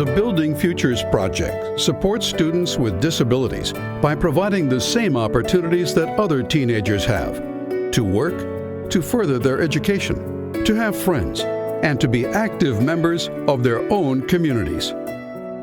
The Building Futures Project supports students with disabilities by providing the same opportunities that other teenagers have to work, to further their education, to have friends, and to be active members of their own communities.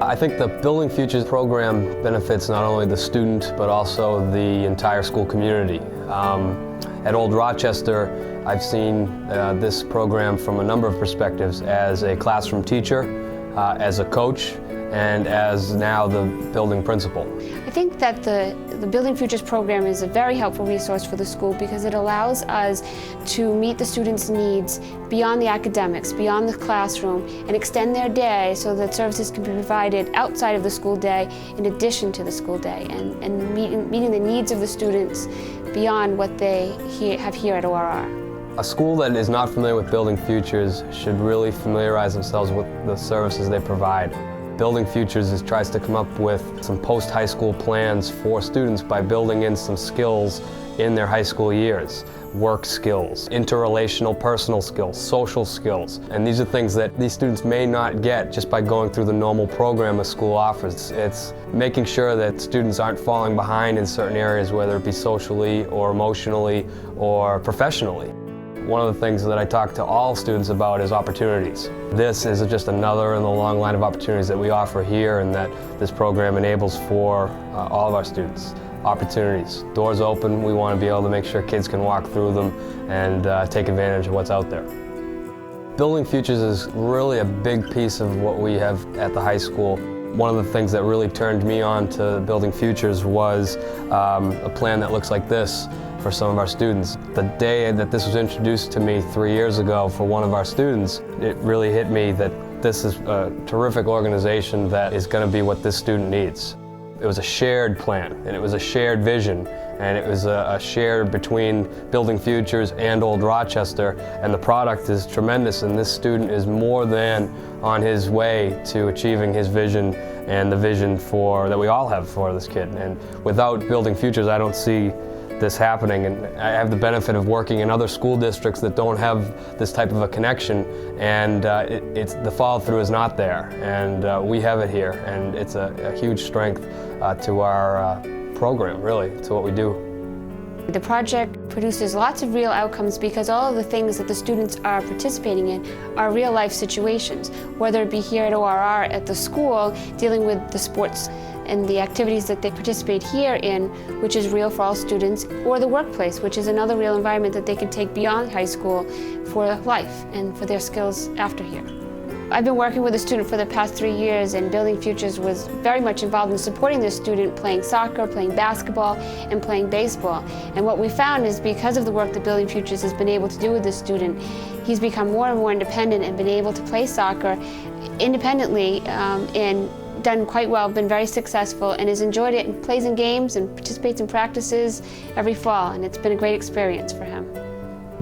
I think the Building Futures program benefits not only the student but also the entire school community. At Old Rochester, I've seen this program from a number of perspectives: as a classroom teacher, as a coach, and as now the building principal. I think that the Building Futures program is a very helpful resource for the school because it allows us to meet the students' needs beyond the academics, beyond the classroom, and extend their day so that services can be provided outside of the school day in addition to the school day, and meeting the needs of the students beyond what they have here at ORR. A school that is not familiar with Building Futures should really familiarize themselves with the services they provide. Building Futures tries to come up with some post-high school plans for students by building in some skills in their high school years. Work skills, interrelational personal skills, social skills. And these are things that these students may not get just by going through the normal program a school offers. It's making sure that students aren't falling behind in certain areas, whether it be socially or emotionally or professionally. One of the things that I talk to all students about is opportunities. This is just another in the long line of opportunities that we offer here and that this program enables for all of our students. Opportunities. Doors open, we want to be able to make sure kids can walk through them and take advantage of what's out there. Building Futures is really a big piece of what we have at the high school. One of the things that really turned me on to Building Futures was a plan that looks like this for some of our students. The day that this was introduced to me 3 years ago for one of our students, it really hit me that this is a terrific organization that is going to be what this student needs. It was a shared plan, and it was a shared vision, and it was a shared between Building Futures and Old Rochester, and the product is tremendous, and this student is more than on his way to achieving his vision and the vision that we all have for this kid. And without Building Futures, I don't see this happening, and I have the benefit of working in other school districts that don't have this type of a connection, and the follow-through is not there, and we have it here, and it's a huge strength to our program, really, to what we do. The project produces lots of real outcomes because all of the things that the students are participating in are real-life situations, whether it be here at ORR at the school, dealing with the sports and the activities that they participate here in, which is real for all students, or the workplace, which is another real environment that they can take beyond high school for life and for their skills after here. I've been working with a student for the past 3 years, and Building Futures was very much involved in supporting this student playing soccer, playing basketball, and playing baseball. And what we found is because of the work that Building Futures has been able to do with this student, he's become more and more independent and been able to play soccer independently and done quite well, been very successful, and has enjoyed it and plays in games and participates in practices every fall, and it's been a great experience for him.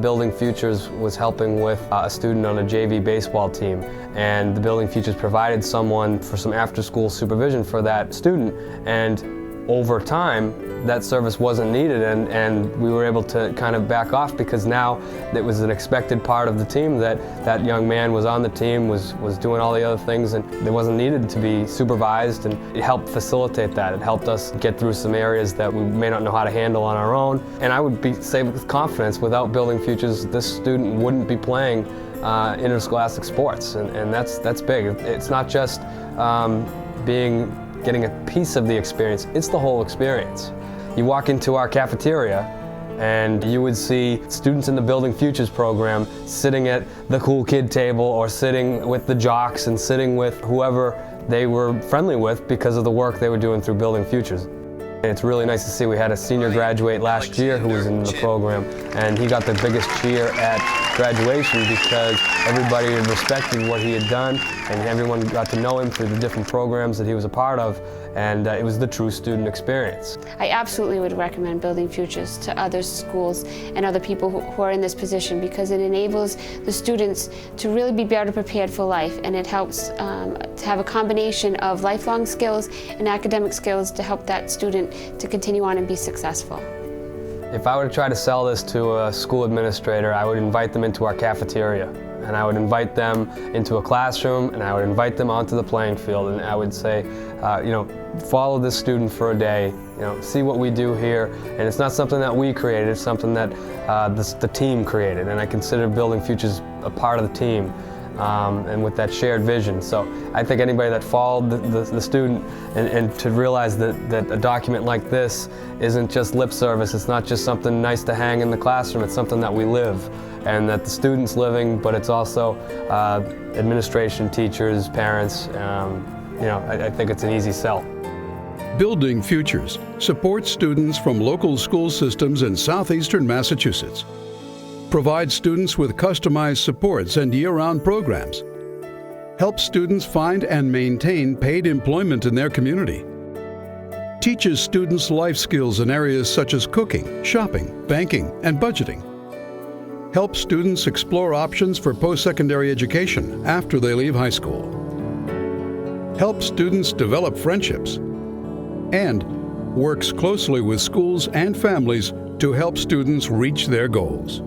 Building Futures was helping with a student on a JV baseball team, and the Building Futures provided someone for some after-school supervision for that student, and over time that service wasn't needed, and we were able to kind of back off because now it was an expected part of the team that young man was on the team, was doing all the other things, and it wasn't needed to be supervised, and it helped facilitate that. It helped us get through some areas that we may not know how to handle on our own, and I would say with confidence, without Building Futures, this student wouldn't be playing interscholastic sports, and that's big. It's not just getting a piece of the experience, it's the whole experience. You walk into our cafeteria and you would see students in the Building Futures program sitting at the cool kid table or sitting with the jocks and sitting with whoever they were friendly with because of the work they were doing through Building Futures. It's really nice to see we had a senior graduate last year who was in the program, and he got the biggest cheer at graduation because everybody respected what he had done, and everyone got to know him through the different programs that he was a part of, and it was the true student experience. I absolutely would recommend Building Futures to other schools and other people who are in this position because it enables the students to really be better prepared for life, and it helps to have a combination of lifelong skills and academic skills to help that student to continue on and be successful. If I were to try to sell this to a school administrator, I would invite them into our cafeteria, and I would invite them into a classroom, and I would invite them onto the playing field, and I would say, follow this student for a day, see what we do here. And it's not something that we created, it's something that the team created, and I consider Building Futures a part of the team. And with that shared vision. So I think anybody that followed the student and to realize that a document like this isn't just lip service, it's not just something nice to hang in the classroom, it's something that we live, and that the student's living, but it's also administration, teachers, parents. I think it's an easy sell. Building Futures supports students from local school systems in southeastern Massachusetts. Provides students with customized supports and year-round programs. Helps students find and maintain paid employment in their community. Teaches students life skills in areas such as cooking, shopping, banking, and budgeting. Helps students explore options for post-secondary education after they leave high school. Helps students develop friendships. And works closely with schools and families to help students reach their goals.